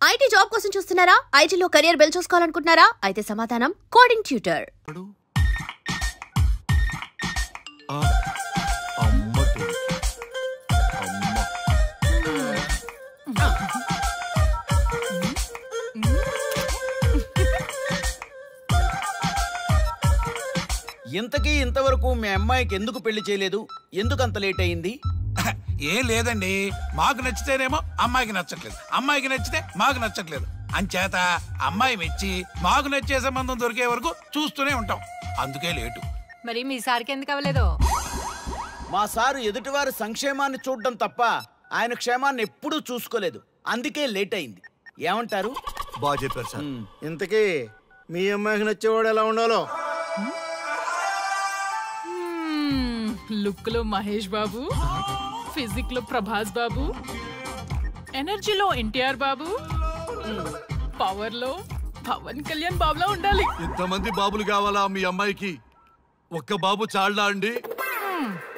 IT job కోసం చూస్తున్నారా? ఐటీలో కెరియర్ బిల్డ్ చేసుకోవాలనుకుంటున్నారా? అయితే సమాధానం కోడింగ్ ట్యూటర్. ఇంతకీ ఇంతవరకు మీ అమ్మాయికి ఎందుకు పెళ్లి చేయలేదు? ఎందుకు అంత లేట్ అయింది? ఏం లేదండి, మాకు నచ్చితేనేమో అమ్మాయికి నచ్చట్లేదు, అమ్మాయికి నచ్చితే మాకు నచ్చట్లేదు. అంచేత అమ్మాయి మెచ్చి మాకు నచ్చే సంబంధం దొరికే వరకు చూస్తూనే ఉంటాం. అందుకే లేటు. మరి మీ సార్కి ఎందుకు అవ్వలేదు? మా సారు ఎదుటివారి సంక్షేమాన్ని చూడడం తప్ప ఆయన క్షేమాన్ని ఎప్పుడూ చూసుకోలేదు. అందుకే లేట్ అయింది. ఏమంటారు? బాగా చెప్పారు సార్. ఇంతకీ మీ అమ్మాయికి నచ్చేవాడు ఎలా ఉండాలో? లుక్ లో మహేష్ బాబు, ఫిజిక్ లో ప్రభాస్ బాబు, ఎనర్జీలో ఎన్టీఆర్ బాబు, పవర్ లో పవన్ కళ్యాణ్ బాబులా ఉండాలి. ఇంతమంది బాబులు కావాలా మీ అమ్మాయికి? ఒక్క బాబు చాళ్ళా అండి?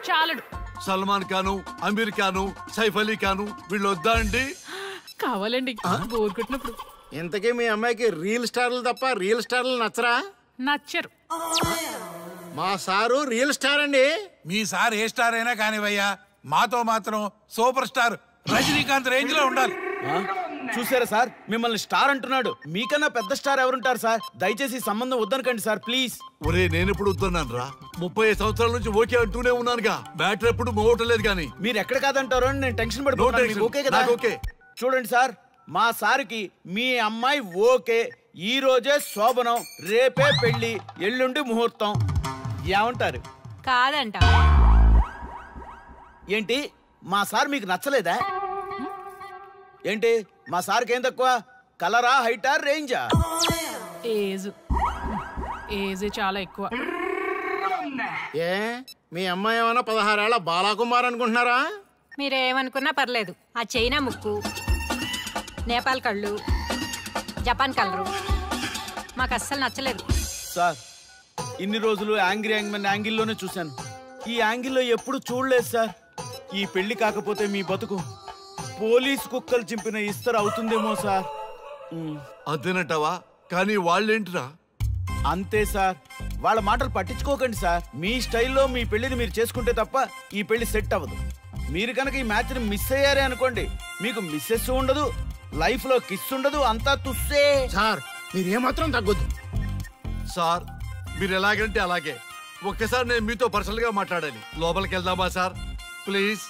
చాలడు. సల్మాన్ ఖాను, అమీర్ ఖాను, సైఫ్ అలీ ఖాను వీళ్ళు వద్దా అండి? కావాలండి, బోర్ కొట్టినప్పుడు. ఇంతకీ మీ అమ్మాయికి రియల్ స్టార్లు తప్ప రియల్ స్టార్లు నచ్చరా? నచ్చరు. మా సారు రియల్ స్టార్ అండి. మీ సార్ ఏ స్టార్ అయినా కానివయ్యా, మాతో మాత్రం సూపర్ స్టార్ రజనీకాంత్ రేంజ్ లో ఉండాలి. చూసారా సార్, మిమ్మల్ని స్టార్ అంటున్నాడు. మీకన్నా పెద్ద స్టార్ ఎవరుంటారు సార్? దయచేసి సంబంధం వద్దనకండి సార్, ప్లీజ్. ఒరే నేను ఎప్పుడు వద్దన్నాను రా? 35 సంవత్సరాల నుంచి ఓకే అంటూనే ఉన్నానుగా. బ్యాటరీ ఎప్పుడు మోగటలేదు కానీ. మీరు ఎక్కడ కాదంటారో అని నేను టెన్షన్ పడిపోతాను. ఓకే కదా? ఓకే. చూడండి సార్, మా సార్కి మీ అమ్మాయి ఓకే. ఈ రోజే శోభనం, రేపే పెళ్లి, ఎల్లుండి ముహూర్తం. ఏమంటారు? కాదంట. ఏంటి, మా సార్ మీకు నచ్చలేదా? ఏంటి, మా సార్కి ఏం తక్కువ? కలరా, హైటా, రేంజా? ఏజ్ చాలా ఎక్కువ. ఏ మీ అమ్మాయి ఏమన్నా 16 ఏళ్ల బాలాకుమార్ అనుకుంటున్నారా? మీరేమనుకున్నా పర్లేదు. ఆ చైనా ముక్కు, నేపాల్ కళ్ళు, జపాన్ కలరు మాకు అస్సలు నచ్చలేదు. సార్, ఇన్ని రోజులు యాంగ్రీ యాంగ్మెన్ యాంగిల్లోనే చూశాను. ఈ యాంగిల్లో ఎప్పుడు చూడలేదు సార్. ఈ పెళ్లి కాకపోతే మీ బతుకు పోలీస్ కుక్కలు చింపిన ఇస్తరు అవుతుందేమో సార్. అంతేనంటావా? కానీ వాళ్ళేంటిరా? అంతే సార్, వాళ్ళ మాటలు పట్టించుకోకండి సార్. మీ స్టైల్లో మీ పెళ్లిని మీరు చేసుకుంటే తప్ప ఈ పెళ్లి సెట్ అవ్వదు. మీరు కనుక ఈ మ్యాచ్ని మిస్ అయ్యారే అనుకోండి, మీకు మిస్సెస్ ఉండదు, లైఫ్ లో కిస్ ఉండదు, అంతా తుస్సే. సార్ మీరు ఏమాత్రం తగ్గొద్దు సార్. మీరు ఎలాగంటే అలాగే. ఒక్కసారి నేను మీతో పర్సనల్ గా మాట్లాడాలి. లోపలికి వెళ్దామా సార్? ప్లీజ్.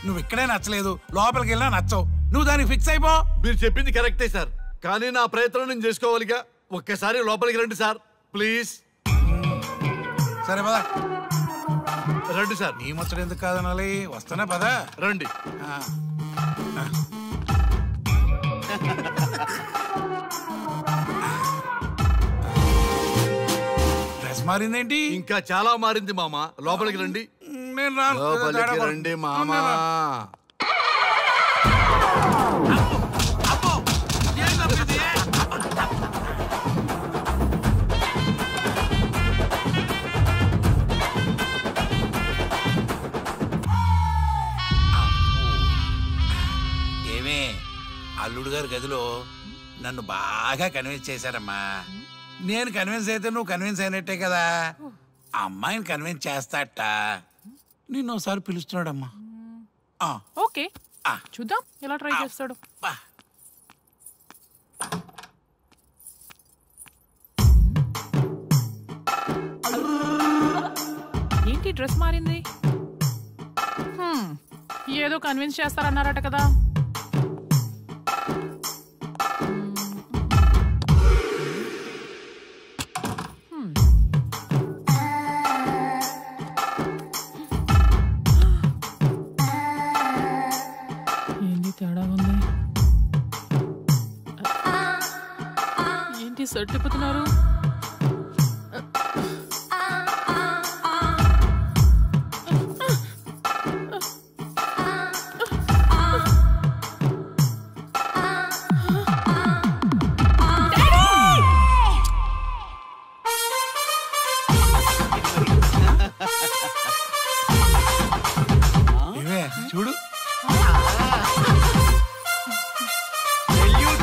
నువ్వు ఇక్కడే నచ్చలేదు, లోపలికి వెళ్ళినా నచ్చవు. నువ్వు దానికి ఫిక్స్ అయిపో. మీరు చెప్పింది కరెక్టే సార్, కానీ నా ప్రయత్నం నేను చేసుకోవాలిగా. ఒక్కసారి లోపలికి రండి సార్, ప్లీజ్. సరే పదా, రండి సార్. నీ ముచ్చట ఎందుకు కాదనాలి? వస్తానా పదా, రండి. డ్రెస్ మారిందేంటి? ఇంకా చాలా మారింది మామ. లోపలికి రండి. నేను రాను. లోపలికి రండి మామా. ఏమే, అల్లుడు గారి గదిలో నన్ను బాగా కన్విన్స్ చేశారమ్మా. నేను కన్విన్స్ అయితే నువ్వు కన్విన్స్ అయినట్టే కదా. అమ్మాయిని కన్విన్స్ చేస్తాట. నిన్ను ఒకసారి పిలుస్తున్నాడమ్మా. ఓకే, చూద్దాం ఎలా ట్రై చేస్తాడు. ఏంటి డ్రెస్ మారింది? ఏదో కన్విన్స్ చేస్తారన్నారట కదా. ఏంటి తేడా ఉంది? ఏంటి షర్ట్ తిప్పుతున్నారు? చూడు, సెల్యూట్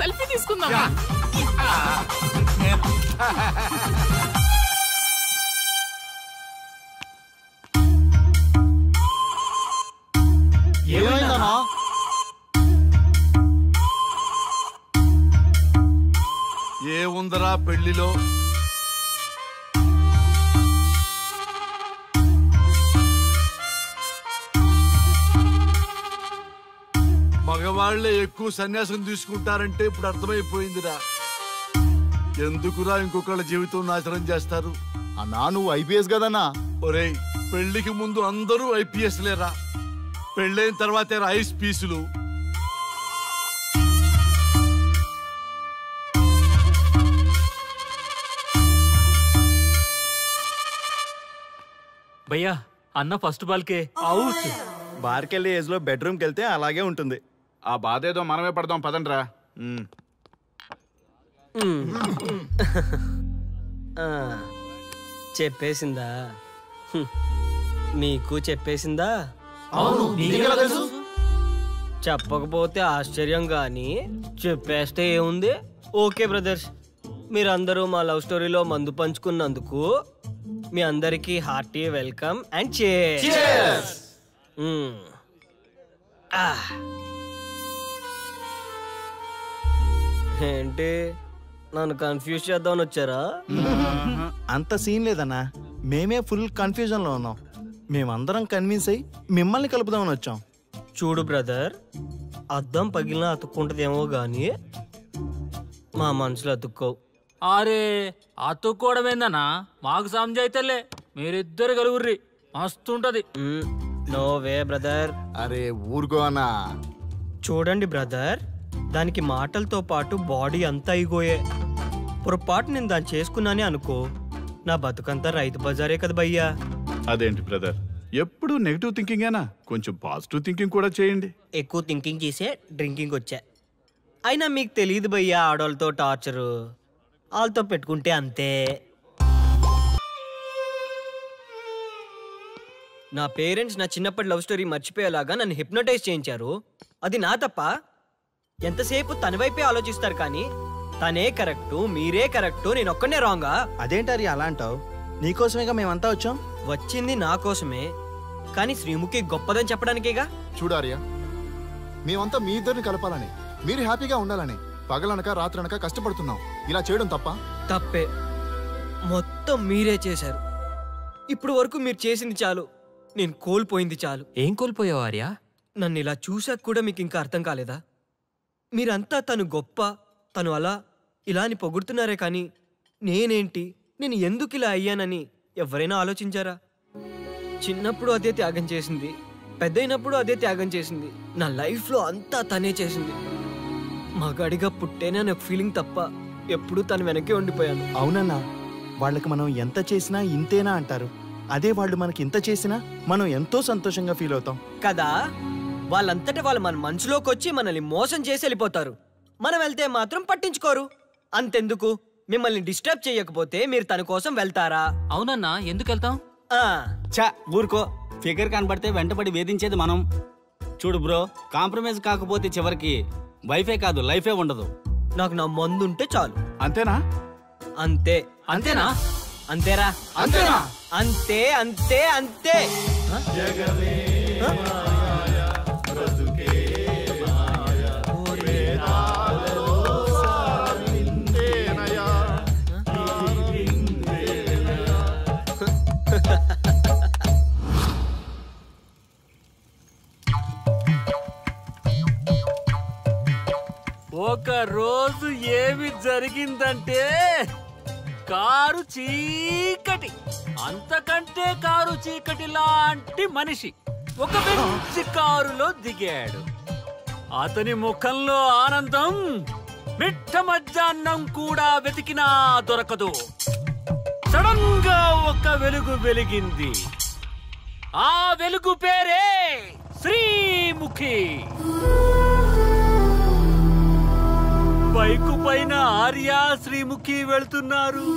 సెల్ఫీ తీసుకుందాం. ఏమైందన్నా? ఏముందరా పెళ్లిలో? మగవాళ్లే ఎక్కువ సన్యాసం తీసుకుంటారంటే ఇప్పుడు అర్థమైపోయిందిరా. ఎందుకురా ఇంకొకళ్ళ జీవితం నాశనం చేస్తారు? అన్నా నువ్వు ఐపీఎస్ కదన్నా. ఒరేయ్, పెళ్లికి ముందు అందరూ ఐపీఎస్ లేరా, పెళ్ళైన తర్వాతే ఐస్ పీసులు. భయ్యా అన్న ఫస్ట్ బాల్కే అవుట్. బార్కెళ్ళి ఏజ్ లో బెడ్రూమ్కి వెళ్తే అలాగే ఉంటుంది. ఆ బాధ ఏదో మనమే పడదాం పదండ్రా. చెప్పేసిందా? మీకు చెప్పేసిందా? అవును, నీకెలా తెలుసు? చెప్పకపోతే ఆశ్చర్యం గాని చెప్పేస్తే ఏముంది? ఓకే బ్రదర్స్, మీరందరూ మా లవ్ స్టోరీలో మందు పంచుకున్నందుకు మీ అందరికీ హార్టీ వెల్కమ్ అండ్ చేర్స్. ఏంటి నన్ను కన్ఫ్యూజ్ చేద్దామని వచ్చారా? అంత సీన్ లేదన్నా, మేమే ఫుల్ కన్ఫ్యూజన్ లో ఉన్నాం. మేమందరం కన్విన్స్ అయ్యి మిమ్మల్ని కలుపుదామని వచ్చాం. చూడు బ్రదర్, అద్దం పగిలిన అతుక్కుంటదేమో గాని మా మనసులో అతుక్కోవు. అరే అతుక్కోవడమేందన్నా, మాకు సంజైతేలే, మీరిద్దరు కలుగుర్రి మస్తుంటది. No way brother. అరే ఊరుకో అన్నా. చూడండి బ్రదర్, దానికి మాటలతో పాటు బాడీ అంతా అయిపోయే. పొరపాటు నేను దాన్ని చేసుకున్నానే అనుకో, నా బతుకంతా రైతు బజారే కదా భయ్యా. అదేంటి బ్రదర్, ఎప్పుడు నెగిటివ్ థింకింగేనా? కొంచెం పాజిటివ్ థింకింగ్ కూడా చేయండి. ఎక్కువ థింకింగ్ చేసే డ్రింకింగ్ వచ్చా. అయినా మీకు తెలియదు భయ్యా ఆడవాళ్ళతో టార్చరు. వాళ్ళతో పెట్టుకుంటే అంతే. నా పేరెంట్స్ నా చిన్నప్పటి లవ్ స్టోరీ మర్చిపోయేలాగా నన్ను హిప్నోటైజ్ చేయించారు. అది నా తప్ప? ఎంతసేపు తన వైపే ఆలోచిస్తారు కానీ తనే కరెక్టు, మీరే కరెక్టు, నేను ఒక్కనే రాంగా? అదేంటారి అలా అంటావు? నీకోసమేగా మేమంతా వచ్చాం. వచ్చింది నా కోసమే, కానీ శ్రీముఖి గొప్పదని చెప్పడానికేగా. చూడారియా, మేమంతా మీ ఇద్దరిని కలపాలని, మీరు హ్యాపీగా ఉండాలని పగలనక రాత్రనక కష్టపడుతున్నాం. ఇలా చేయడం తప్ప? తప్పే. మొత్తం మీరే చేశారు. ఇప్పుడు వరకు మీరు చేసింది చాలు, నేను కోల్పోయింది చాలు. ఏం కోల్పోయావు ఆర్యా? నన్ను ఇలా చూసాక కూడా మీకు ఇంకా అర్థం కాలేదా? మీరంతా తను గొప్ప, తను అలా ఇలా అని పొగుడుతున్నారే కానీ నేనేంటి, నేను ఎందుకు ఇలా అయ్యానని ఎవరైనా ఆలోచించారా? చిన్నప్పుడు అదే త్యాగం చేసింది, పెద్దయినప్పుడు అదే త్యాగం చేసింది. నా లైఫ్లో అంతా తనే చేసింది. మగాడిగా పుట్టేనే అనే ఫీలింగ్ తప్ప ఎప్పుడూ తను వెనకే ఉండిపోయాను. అవునన్నా, వాళ్ళకి మనం ఎంత చేసినా ఇంతేనా అంటారు. అదే వాళ్ళు మనకి ఇంత చేసినా మనం ఎంతో సంతోషంగా ఫీల్ అవుతాం కదా. వాళ్ళంతటా వాళ్ళు మన మనసులోకి వచ్చి మనల్ని మోసం చేసి వెళ్ళిపోతారు. మనం వెళ్తే మాత్రం పట్టించుకోరు. అంతెందుకు, మిమ్మల్ని డిస్టర్బ్ చేయకపోతే మీరు తన కోసం వెళ్తారా? అవునన్నా, ఎందుకు వెళ్తాం? చా ఊరుకో, ఫిగర్ కనబడితే వెంటబడి వేధించేది మనం. చూడు బ్రో, కాంప్రమైజ్ కాకపోతే చివరికి వైఫే కాదు లైఫే ఉండదు. నాకు నా మందుంటే చాలు. అంతేనా? అంతే. అంతేనా? అంతేరా? అంతేనా? అంతే అంతే అంతే. ఒక రోజు ఏమి జరిగిందంటే, కారు చీకటి, అంతకంటే కారు చీకటి లాంటి మనిషి ఒక మంచి కారులో దిగాడు. అతని ముఖంలో ఆనందం మిట్ట మధ్యాహ్నం కూడా వెతికినా దొరకదు. సడన్ గా ఒక వెలుగు వెలిగింది. ఆ వెలుగు పేరే శ్రీముఖి. బైకు పైన ఆర్య, శ్రీముఖి వెళ్తున్నారు.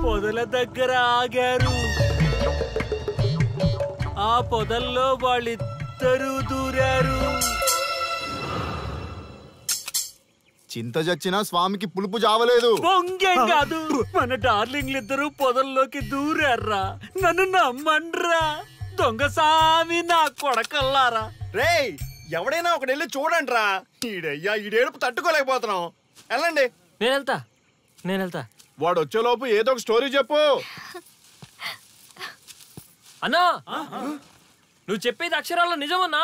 పొదల దగ్గర ఆగారు. ఆ పొదల్లో వాళ్ళిద్దరూ ఇద్దరు దూరారు. చింత చచ్చినా స్వామికి పులుపు జావలేదు. పొంగేం కాదు, మన డార్లింగ్లు ఇద్దరు పొదల్లోకి దూరారా. నన్ను నమ్మండ్రా దొంగసామి నా కొడకల్లారా. రేయ్ ఎవడైనా ఒకటి వెళ్ళి చూడండి రా. ఈడయ్యా ఈడేడుపు తట్టుకోలేకపోతున్నాం. వెళ్ళండి. నేను వెళ్తా. వాడు వచ్చేలోపు ఏదో ఒక స్టోరీ చెప్పు. అన్నా, నువ్వు చెప్పేది అక్షరాల్లో నిజమన్నా?